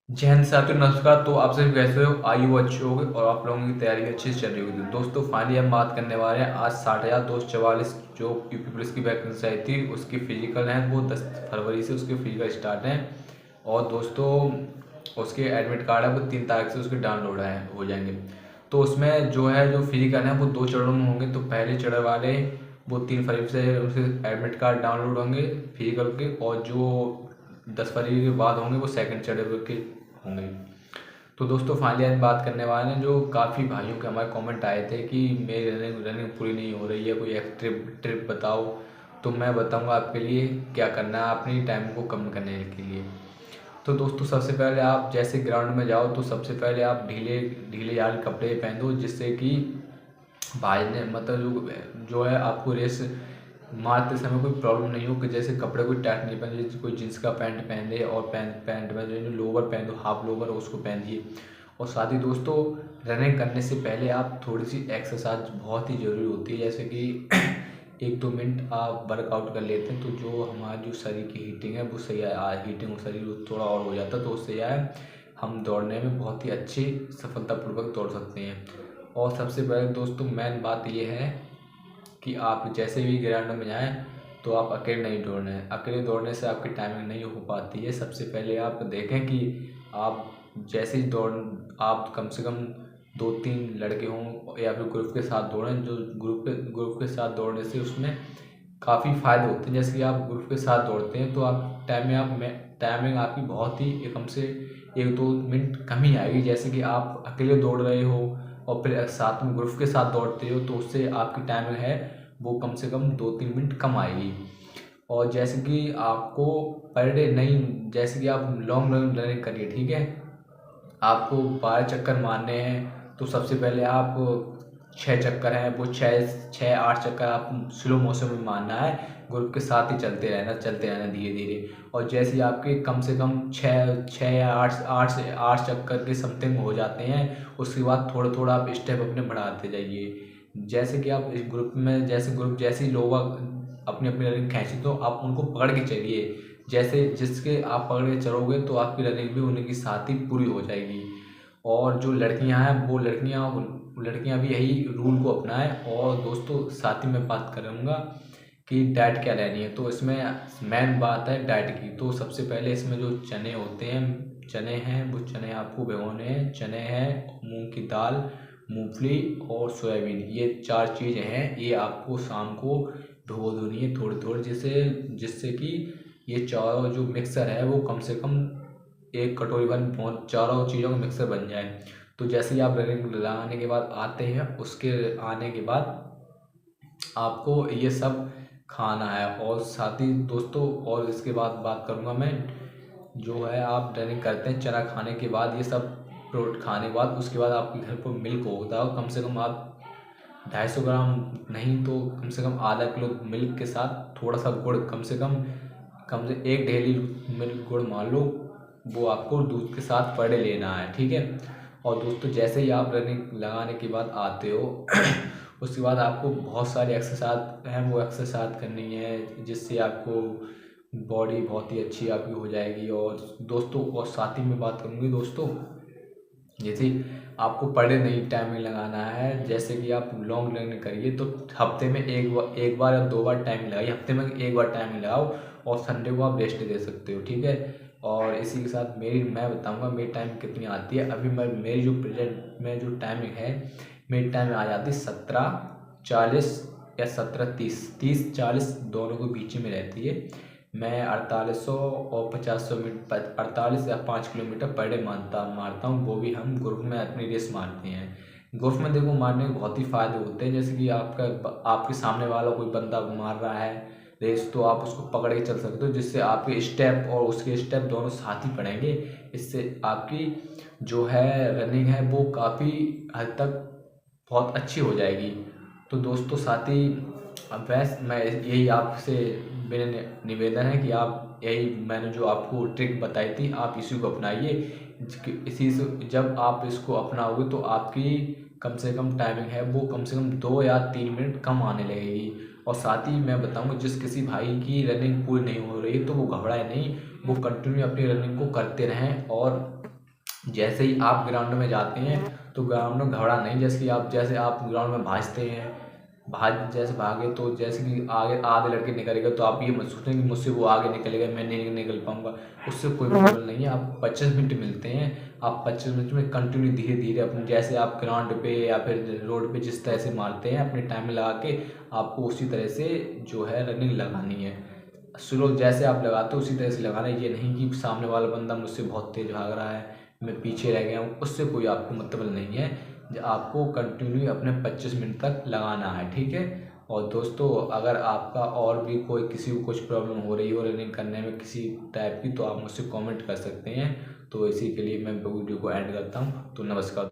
जय हिंद साथियों, नमस्कार। तो आप सभी कैसे हो? आयु वो अच्छी होगी और आप लोगों की तैयारी भी अच्छी से चल रही होगी। दोस्तों फाइनली हम बात करने वाले हैं आज 60,244 जो यूपी पुलिस की वैकेंसी आई थी उसकी फिजिकल है, वो 10 फरवरी से उसके फिजिकल स्टार्ट हैं। और दोस्तों उसके एडमिट कार्ड है वो 3 तारीख से उसके डाउनलोड हो जाएंगे। तो उसमें जो है जो फिजिकल है वो 2 चरणों में होंगे। तो पहले चरण वाले वो 3 फरवरी से उसके एडमिट कार्ड डाउनलोड होंगे फिजिकल के, और जो 10 फरवरी के बाद होंगे वो सेकंड चरण के होंगे। तो दोस्तों फाइनली आज बात करने वाले हैं, जो काफ़ी भाइयों के हमारे कमेंट आए थे कि मेरी रनिंग रनिंग पूरी नहीं हो रही है, कोई एक ट्रिप ट्रिप बताओ। तो मैं बताऊंगा आपके लिए क्या करना है अपनी टाइम को कम करने के लिए। तो दोस्तों सबसे पहले आप जैसे ग्राउंड में जाओ तो सबसे पहले आप ढीले ढीले यार कपड़े पहन दो, जिससे कि भाजने मतलब जो है आपको रेस मारते समय कोई प्रॉब्लम नहीं हो। कि जैसे कपड़े कोई टाइट नहीं पहने, जैसे कोई जींस का पैंट पहन ले और पैंट पैंट में जो लोअर पहन दो, हाफ लोअर उसको पहन दिए। और साथ ही दोस्तों रनिंग करने से पहले आप थोड़ी सी एक्सरसाइज बहुत ही ज़रूरी होती है, जैसे कि 1-2 मिनट आप वर्कआउट कर लेते हैं तो जो हमारी जो शरीर की हीटिंग है वो सही है, हीटिंग शरीर थोड़ा और हो जाता है, तो उससे क्या है हम दौड़ने में बहुत ही अच्छी सफलतापूर्वक दौड़ सकते हैं। और सबसे पहले दोस्तों मेन बात ये है कि आप जैसे भी ग्राउंड में जाएं तो आप अकेले नहीं दौड़ना है। अकेले दौड़ने से आपकी टाइमिंग नहीं हो पाती है। सबसे पहले आप देखें कि आप जैसे ही दौड़ आप कम से कम 2-3 लड़के हों या फिर ग्रुप के साथ दौड़ें। जो ग्रुप के साथ दौड़ने से उसमें काफ़ी फ़ायदे होते हैं। जैसे कि आप ग्रुप के साथ दौड़ते हैं तो आप टाइमिंग आपकी बहुत ही कम से 1-2 मिनट कम ही आएगी। जैसे कि आप अकेले दौड़ रहे हो और फिर साथ में ग्रुप के साथ दौड़ते हो तो उससे आपकी टाइमिंग है वो कम से कम 2-3 मिनट कम आएगी। और जैसे कि आपको पर डे नहीं, जैसे कि आप लॉन्ग रनिंग करिए, ठीक है, आपको 12 चक्कर मारने हैं तो सबसे पहले आप 6 चक्कर हैं वो 6-8 चक्कर आप स्लो मोशन में मारना है। ग्रुप के साथ ही चलते रहना धीरे धीरे। और जैसे ही आपके कम से कम 6 6 या 8 8 से 8 चक्कर के समथिंग हो जाते हैं, उसके बाद थोड़ा थोड़ा आप स्टेप अपने बढ़ाते जाइए। जैसे कि आप इस ग्रुप में जैसे ही लोग अपनी अपनी रनिंग खींचे तो आप उनको पकड़ के चलिए। जैसे जिसके आप पकड़ के चलोगे तो आपकी रनिंग भी उन्हीं के साथ ही पूरी हो जाएगी। और जो लड़कियां हैं वो लड़कियां भी यही रूल को अपनाएं। और दोस्तों साथ ही मैं बात करूँगा कि डाइट क्या लेनी है। तो इसमें मेन बात है डाइट की। तो सबसे पहले इसमें जो चने होते हैं, चने हैं वो चने आपको भिगोने हैं। चने हैं, मूंग की दाल, मूंगफली और सोयाबीन, ये 4 चीज़ें हैं। ये आपको शाम को भिगो देनी है थोड़ी थोड़ी, जिससे जिससे कि ये चारों जो मिक्सर है वो कम से कम 1 कटोरी भर चारों चीज़ों का मिक्सर बन जाए। तो जैसे ही आप रनिंग लगाने के बाद आते हैं, उसके आने के बाद आपको ये सब खाना है। और साथ ही दोस्तों और इसके बाद बात करूँगा मैं, जो है आप रनिंग करते हैं चना खाने के बाद, ये सब प्रोटीन खाने के बाद उसके बाद आपके घर पर मिल्क होता है। कम से कम आप 250 ग्राम नहीं तो कम से कम आधा किलो मिल्क के साथ थोड़ा सा गुड़, कम से 1 ढेली मिल्क गुड़ मान लो, वो आपको दूध के साथ पर डे लेना है, ठीक है। और दोस्तों जैसे ही आप रनिंग लगाने के बाद आते हो उसके बाद आपको बहुत सारी एक्सरसाइज हैं वो एक्सरसाइज करनी है, जिससे आपको बॉडी बहुत ही अच्छी आपकी हो जाएगी। और दोस्तों और साथ ही में बात करूँगी दोस्तों, जैसे आपको पर डे नहीं टाइमिंग लगाना है। जैसे कि आप लॉन्ग रनिंग करिए तो हफ्ते में एक बार या 2 बार टाइमिंग लगाइए। हफ्ते में एक बार टाइमिंग लगाओ और संडे को आप रेस्ट दे सकते हो, ठीक है। और इसी के साथ मैं बताऊंगा मेरी टाइम कितनी आती है। अभी मेरी जो प्रेजेंट में जो टाइमिंग है, मेरी टाइम आ जाती है 17:40 या 17:30, 30-40 दोनों के बीच में रहती है। मैं 4800 और 5000 मीटर 48 या 5 किलोमीटर पर डे मारता हूँ। वो भी हम ग्रुप में अपनी रेस मारते हैं। ग्रुप में देखो मारने के बहुत ही फ़ायदे होते हैं। जैसे कि आपके सामने वाला कोई बंदा मार रहा है रेस, तो आप उसको पकड़ के चल सकते हो, जिससे आपके स्टेप और उसके स्टेप दोनों साथ ही पड़ेंगे। इससे आपकी जो है रनिंग है वो काफ़ी हद तक बहुत अच्छी हो जाएगी। तो दोस्तों साथ ही अब वैस मैं यही आपसे मेरे निवेदन है कि आप यही मैंने जो आपको ट्रिक बताई थी आप इसी को अपनाइए। इसी से जब आप इसको अपनाओगे तो आपकी कम से कम टाइमिंग है वो कम से कम 2 या 3 मिनट कम आने लगेगी। और साथ ही मैं बताऊंगा जिस किसी भाई की रनिंग पूरी नहीं हो रही तो वो घबराए नहीं, वो कंटिन्यू अपनी रनिंग को करते रहें। और जैसे ही आप ग्राउंड में जाते हैं तो ग्राउंड में घबरा नहीं, जैसे आप ग्राउंड में भागते हैं, जैसे भागे तो जैसे कि आगे आधे लड़के निकल गए तो आप ये मत सोचें कि मुझसे वो आगे निकल गए, मैं नहीं निकल पाऊंगा। उससे कोई मतलब नहीं है। आप 25 मिनट मिलते हैं, आप 25 मिनट में कंटिन्यू धीरे धीरे अपने, जैसे आप ग्राउंड पे या फिर रोड पे जिस तरह से मारते हैं अपने टाइम लगा के, आपको उसी तरह से जो है रनिंग लगानी है। स्लो जैसे आप लगाते हो उसी तरह से लगाना है। ये नहीं कि सामने वाला बंदा मुझसे बहुत तेज भाग रहा है, मैं पीछे रह गया हूँ, उससे कोई आपको मतलब नहीं है। आपको कंटिन्यू अपने 25 मिनट तक लगाना है, ठीक है। और दोस्तों, अगर आपका और भी कोई किसी को कुछ प्रॉब्लम हो रही हो रनिंग करने में किसी टाइप की, तो आप मुझसे कमेंट कर सकते हैं। तो इसी के लिए मैं वीडियो को एंड करता हूँ। तो नमस्कार।